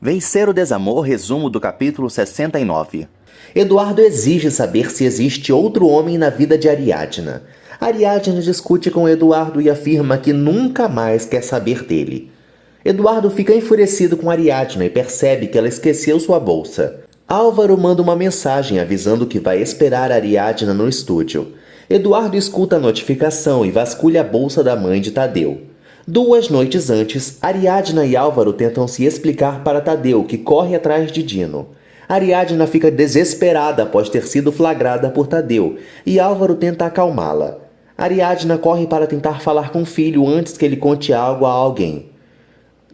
Vencer o desamor, resumo do capítulo 69. Eduardo exige saber se existe outro homem na vida de Ariadna. Ariadna discute com Eduardo e afirma que nunca mais quer saber dele. Eduardo fica enfurecido com Ariadna e percebe que ela esqueceu sua bolsa. Álvaro manda uma mensagem avisando que vai esperar Ariadna no estúdio. Eduardo escuta a notificação e vasculha a bolsa da mãe de Tadeu. 2 noites antes, Ariadna e Álvaro tentam se explicar para Tadeu, que corre atrás de Dino. Ariadna fica desesperada após ter sido flagrada por Tadeu, e Álvaro tenta acalmá-la. Ariadna corre para tentar falar com o filho antes que ele conte algo a alguém.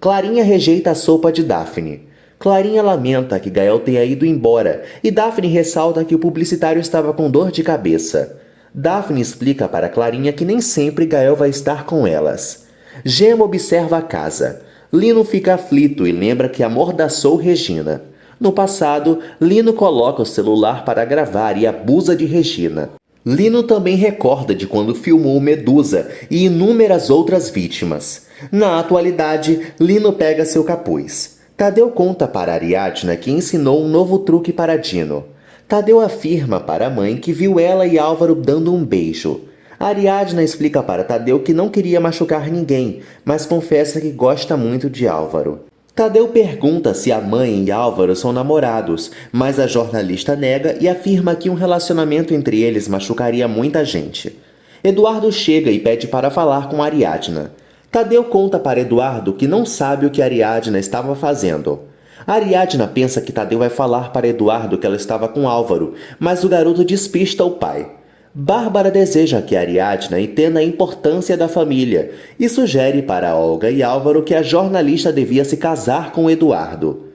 Clarinha rejeita a sopa de Daphne. Clarinha lamenta que Gael tenha ido embora, e Daphne ressalta que o publicitário estava com dor de cabeça. Daphne explica para Clarinha que nem sempre Gael vai estar com elas. Gema observa a casa. Lino fica aflito e lembra que amordaçou Regina. No passado, Lino coloca o celular para gravar e abusa de Regina. Lino também recorda de quando filmou Medusa e inúmeras outras vítimas. Na atualidade, Lino pega seu capuz. Tadeu conta para Ariadna que ensinou um novo truque para Dino. Tadeu afirma para a mãe que viu ela e Álvaro dando um beijo. Ariadna explica para Tadeu que não queria machucar ninguém, mas confessa que gosta muito de Álvaro. Tadeu pergunta se a mãe e Álvaro são namorados, mas a jornalista nega e afirma que um relacionamento entre eles machucaria muita gente. Eduardo chega e pede para falar com Ariadna. Tadeu conta para Eduardo que não sabe o que Ariadna estava fazendo. Ariadna pensa que Tadeu vai falar para Eduardo que ela estava com Álvaro, mas o garoto despista o pai. Bárbara deseja que Ariadna entenda a importância da família e sugere para Olga e Álvaro que a jornalista devia se casar com Eduardo.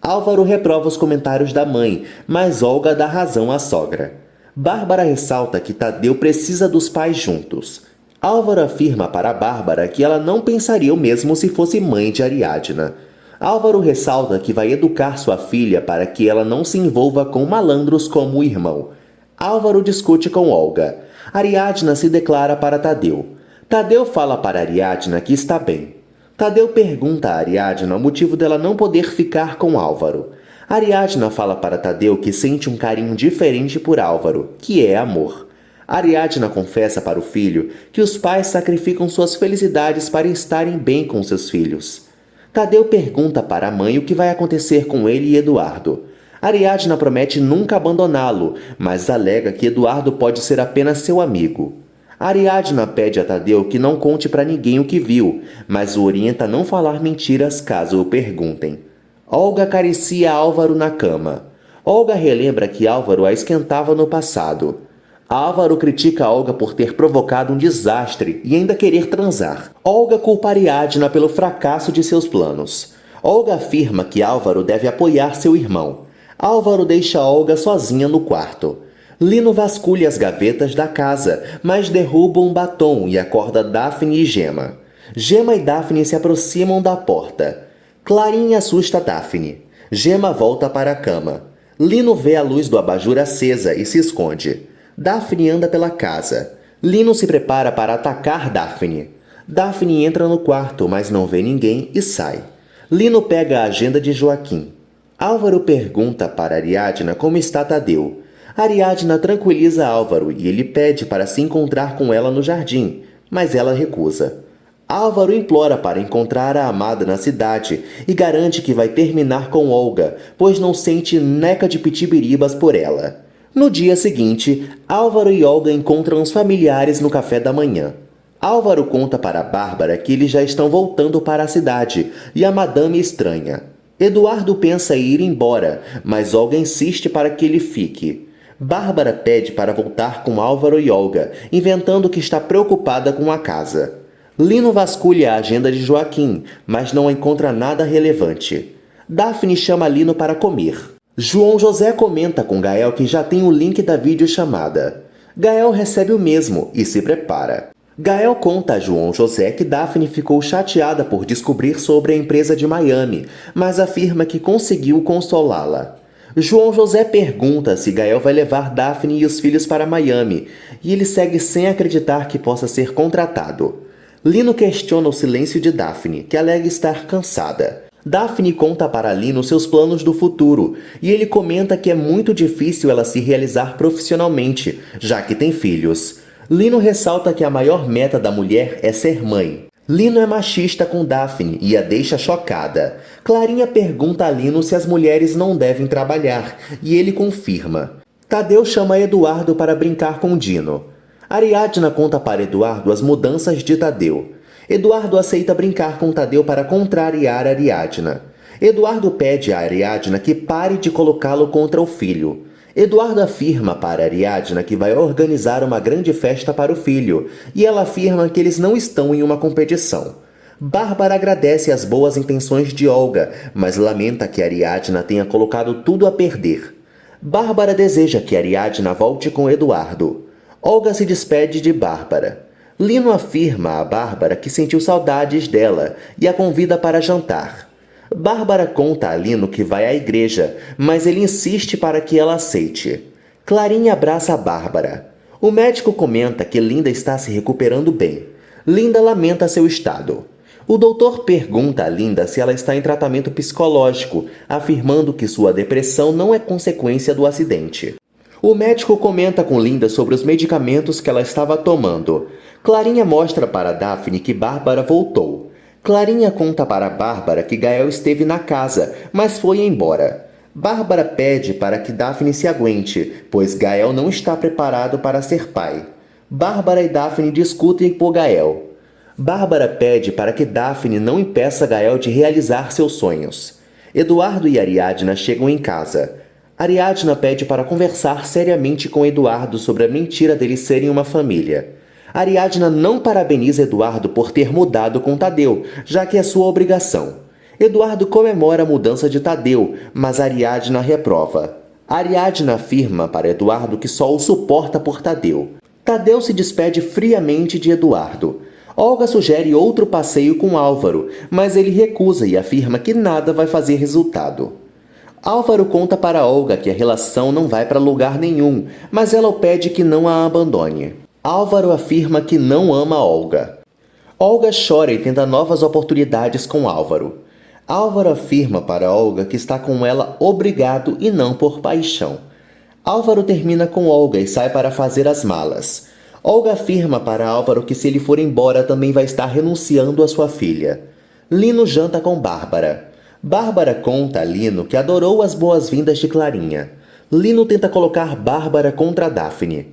Álvaro reprova os comentários da mãe, mas Olga dá razão à sogra. Bárbara ressalta que Tadeu precisa dos pais juntos. Álvaro afirma para Bárbara que ela não pensaria o mesmo se fosse mãe de Ariadna. Álvaro ressalta que vai educar sua filha para que ela não se envolva com malandros como o irmão. Álvaro discute com Olga. Ariadna se declara para Tadeu. Tadeu fala para Ariadna que está bem. Tadeu pergunta a Ariadna o motivo dela não poder ficar com Álvaro. Ariadna fala para Tadeu que sente um carinho diferente por Álvaro, que é amor. Ariadna confessa para o filho que os pais sacrificam suas felicidades para estarem bem com seus filhos. Tadeu pergunta para a mãe o que vai acontecer com ele e Eduardo. Ariadna promete nunca abandoná-lo, mas alega que Eduardo pode ser apenas seu amigo. Ariadna pede a Tadeu que não conte para ninguém o que viu, mas o orienta a não falar mentiras caso o perguntem. Olga acaricia Álvaro na cama. Olga relembra que Álvaro a esquentava no passado. Álvaro critica Olga por ter provocado um desastre e ainda querer transar. Olga culpa Ariadna pelo fracasso de seus planos. Olga afirma que Álvaro deve apoiar seu irmão. Álvaro deixa Olga sozinha no quarto. Lino vasculha as gavetas da casa, mas derruba um batom e acorda Daphne e Gema. Gema e Daphne se aproximam da porta. Clarinha assusta Daphne. Gema volta para a cama. Lino vê a luz do abajur acesa e se esconde. Daphne anda pela casa. Lino se prepara para atacar Daphne. Daphne entra no quarto, mas não vê ninguém e sai. Lino pega a agenda de Joaquim. Álvaro pergunta para Ariadna como está Tadeu. Ariadna tranquiliza Álvaro e ele pede para se encontrar com ela no jardim, mas ela recusa. Álvaro implora para encontrar a amada na cidade e garante que vai terminar com Olga, pois não sente neca de pitibiribas por ela. No dia seguinte, Álvaro e Olga encontram os familiares no café da manhã. Álvaro conta para Bárbara que eles já estão voltando para a cidade e a madame estranha. Eduardo pensa em ir embora, mas Olga insiste para que ele fique. Bárbara pede para voltar com Álvaro e Olga, inventando que está preocupada com a casa. Lino vasculha a agenda de Joaquim, mas não encontra nada relevante. Daphne chama Lino para comer. João José comenta com Gael que já tem o link da videochamada. Gael recebe o mesmo e se prepara. Gael conta a João José que Daphne ficou chateada por descobrir sobre a empresa de Miami, mas afirma que conseguiu consolá-la. João José pergunta se Gael vai levar Daphne e os filhos para Miami, e ele segue sem acreditar que possa ser contratado. Lino questiona o silêncio de Daphne, que alega estar cansada. Daphne conta para Lino seus planos do futuro, e ele comenta que é muito difícil ela se realizar profissionalmente, já que tem filhos. Lino ressalta que a maior meta da mulher é ser mãe. Lino é machista com Daphne e a deixa chocada. Clarinha pergunta a Lino se as mulheres não devem trabalhar, e ele confirma. Tadeu chama Eduardo para brincar com Dino. Ariadna conta para Eduardo as mudanças de Tadeu. Eduardo aceita brincar com Tadeu para contrariar Ariadna. Eduardo pede a Ariadna que pare de colocá-lo contra o filho. Eduardo afirma para Ariadna que vai organizar uma grande festa para o filho, e ela afirma que eles não estão em uma competição. Bárbara agradece as boas intenções de Olga, mas lamenta que Ariadna tenha colocado tudo a perder. Bárbara deseja que Ariadna volte com Eduardo. Olga se despede de Bárbara. Lino afirma a Bárbara que sentiu saudades dela e a convida para jantar. Bárbara conta a Lino que vai à igreja, mas ele insiste para que ela aceite. Clarinha abraça a Bárbara. O médico comenta que Linda está se recuperando bem. Linda lamenta seu estado. O doutor pergunta a Linda se ela está em tratamento psicológico, afirmando que sua depressão não é consequência do acidente. O médico comenta com Linda sobre os medicamentos que ela estava tomando. Clarinha mostra para Daphne que Bárbara voltou. Clarinha conta para Bárbara que Gael esteve na casa, mas foi embora. Bárbara pede para que Daphne se aguente, pois Gael não está preparado para ser pai. Bárbara e Daphne discutem por Gael. Bárbara pede para que Daphne não impeça Gael de realizar seus sonhos. Eduardo e Ariadna chegam em casa. Ariadna pede para conversar seriamente com Eduardo sobre a mentira deles serem uma família. Ariadna não parabeniza Eduardo por ter mudado com Tadeu, já que é sua obrigação. Eduardo comemora a mudança de Tadeu, mas Ariadna reprova. Ariadna afirma para Eduardo que só o suporta por Tadeu. Tadeu se despede friamente de Eduardo. Olga sugere outro passeio com Álvaro, mas ele recusa e afirma que nada vai fazer resultado. Álvaro conta para Olga que a relação não vai para lugar nenhum, mas ela o pede que não a abandone. Álvaro afirma que não ama Olga. Olga chora e tenta novas oportunidades com Álvaro. Álvaro afirma para Olga que está com ela obrigado e não por paixão. Álvaro termina com Olga e sai para fazer as malas. Olga afirma para Álvaro que se ele for embora também vai estar renunciando à sua filha. Lino janta com Bárbara. Bárbara conta a Lino que adorou as boas-vindas de Clarinha. Lino tenta colocar Bárbara contra Daphne.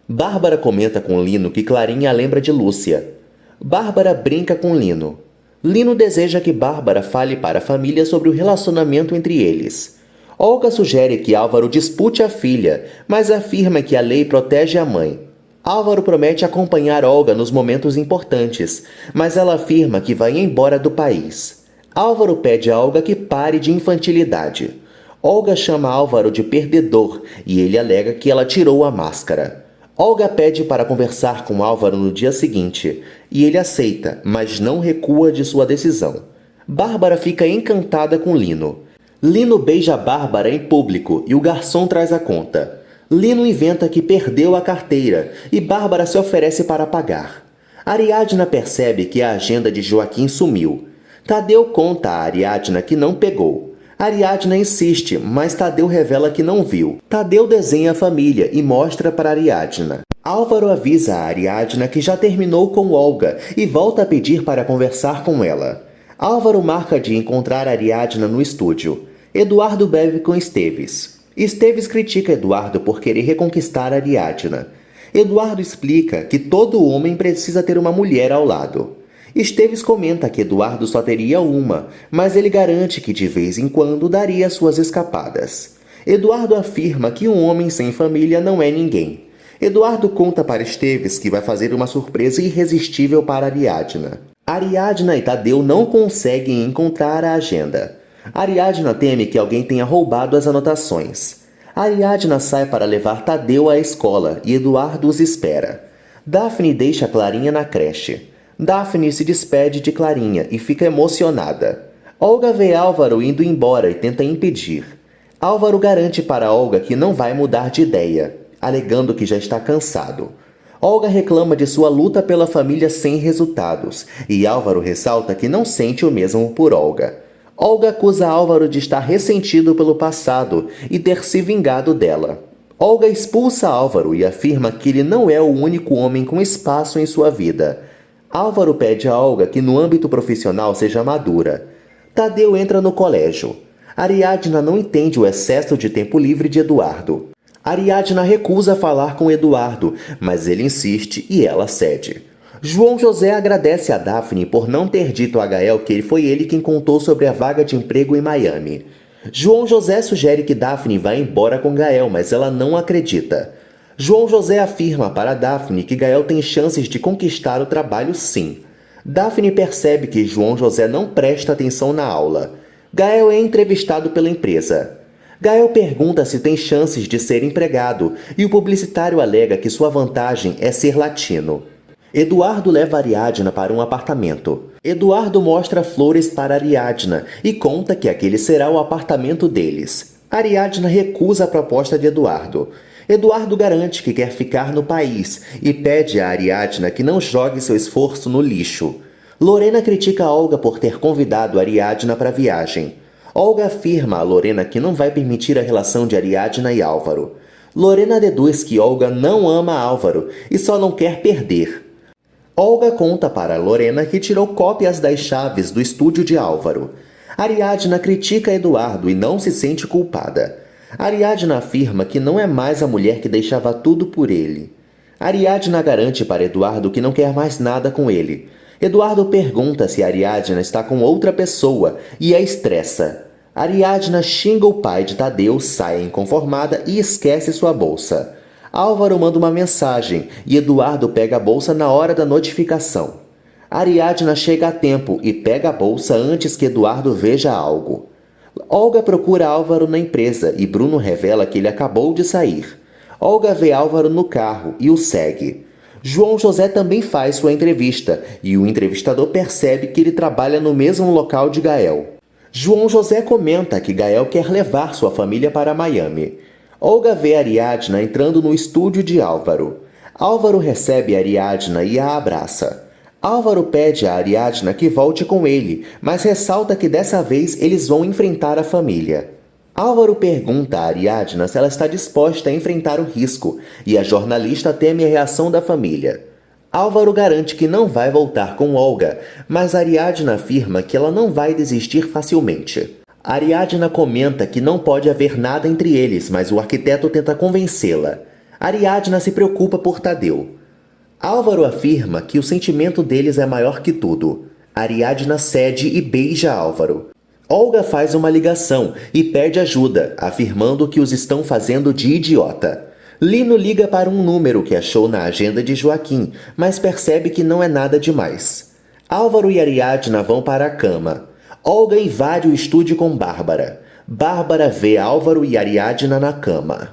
Bárbara comenta com Lino que Clarinha a lembra de Lúcia. Bárbara brinca com Lino. Lino deseja que Bárbara fale para a família sobre o relacionamento entre eles. Olga sugere que Álvaro dispute a filha, mas afirma que a lei protege a mãe. Álvaro promete acompanhar Olga nos momentos importantes, mas ela afirma que vai embora do país. Álvaro pede a Olga que pare de infantilidade. Olga chama Álvaro de perdedor e ele alega que ela tirou a máscara. Olga pede para conversar com Álvaro no dia seguinte, e ele aceita, mas não recua de sua decisão. Bárbara fica encantada com Lino. Lino beija Bárbara em público e o garçom traz a conta. Lino inventa que perdeu a carteira e Bárbara se oferece para pagar. Ariadna percebe que a agenda de Joaquim sumiu. Tadeu conta a Ariadna que não pegou. Ariadna insiste, mas Tadeu revela que não viu. Tadeu desenha a família e mostra para Ariadna. Álvaro avisa a Ariadna que já terminou com Olga e volta a pedir para conversar com ela. Álvaro marca de encontrar Ariadna no estúdio. Eduardo bebe com Esteves. Esteves critica Eduardo por querer reconquistar Ariadna. Eduardo explica que todo homem precisa ter uma mulher ao lado. Esteves comenta que Eduardo só teria uma, mas ele garante que de vez em quando daria suas escapadas. Eduardo afirma que um homem sem família não é ninguém. Eduardo conta para Esteves que vai fazer uma surpresa irresistível para Ariadna. Ariadna e Tadeu não conseguem encontrar a agenda. Ariadna teme que alguém tenha roubado as anotações. Ariadna sai para levar Tadeu à escola e Eduardo os espera. Daphne deixa Clarinha na creche. Daphne se despede de Clarinha e fica emocionada. Olga vê Álvaro indo embora e tenta impedir. Álvaro garante para Olga que não vai mudar de ideia, alegando que já está cansado. Olga reclama de sua luta pela família sem resultados, e Álvaro ressalta que não sente o mesmo por Olga. Olga acusa Álvaro de estar ressentido pelo passado e ter se vingado dela. Olga expulsa Álvaro e afirma que ele não é o único homem com espaço em sua vida. Álvaro pede a Olga que no âmbito profissional seja madura. Tadeu entra no colégio. Ariadna não entende o excesso de tempo livre de Eduardo. Ariadna recusa falar com Eduardo, mas ele insiste e ela cede. João José agradece a Daphne por não ter dito a Gael que foi ele quem contou sobre a vaga de emprego em Miami. João José sugere que Daphne vá embora com Gael, mas ela não acredita. João José afirma para Daphne que Gael tem chances de conquistar o trabalho sim. Daphne percebe que João José não presta atenção na aula. Gael é entrevistado pela empresa. Gael pergunta se tem chances de ser empregado e o publicitário alega que sua vantagem é ser latino. Eduardo leva Ariadna para um apartamento. Eduardo mostra flores para Ariadna e conta que aquele será o apartamento deles. Ariadna recusa a proposta de Eduardo. Eduardo garante que quer ficar no país e pede a Ariadna que não jogue seu esforço no lixo. Lorena critica Olga por ter convidado Ariadna para a viagem. Olga afirma a Lorena que não vai permitir a relação de Ariadna e Álvaro. Lorena deduz que Olga não ama Álvaro e só não quer perder. Olga conta para Lorena que tirou cópias das chaves do estúdio de Álvaro. Ariadna critica Eduardo e não se sente culpada. Ariadna afirma que não é mais a mulher que deixava tudo por ele. Ariadna garante para Eduardo que não quer mais nada com ele. Eduardo pergunta se Ariadna está com outra pessoa e a estressa. Ariadna xinga o pai de Tadeu, sai inconformada e esquece sua bolsa. Álvaro manda uma mensagem e Eduardo pega a bolsa na hora da notificação. Ariadna chega a tempo e pega a bolsa antes que Eduardo veja algo. Olga procura Álvaro na empresa e Bruno revela que ele acabou de sair. Olga vê Álvaro no carro e o segue. João José também faz sua entrevista e o entrevistador percebe que ele trabalha no mesmo local de Gael. João José comenta que Gael quer levar sua família para Miami. Olga vê Ariadna entrando no estúdio de Álvaro. Álvaro recebe Ariadna e a abraça. Álvaro pede a Ariadna que volte com ele, mas ressalta que dessa vez eles vão enfrentar a família. Álvaro pergunta a Ariadna se ela está disposta a enfrentar o risco, e a jornalista teme a reação da família. Álvaro garante que não vai voltar com Olga, mas Ariadna afirma que ela não vai desistir facilmente. Ariadna comenta que não pode haver nada entre eles, mas o arquiteto tenta convencê-la. Ariadna se preocupa por Tadeu. Álvaro afirma que o sentimento deles é maior que tudo. Ariadna cede e beija Álvaro. Olga faz uma ligação e pede ajuda, afirmando que os estão fazendo de idiota. Lino liga para um número que achou na agenda de Joaquim, mas percebe que não é nada demais. Álvaro e Ariadna vão para a cama. Olga invade o estúdio com Bárbara. Bárbara vê Álvaro e Ariadna na cama.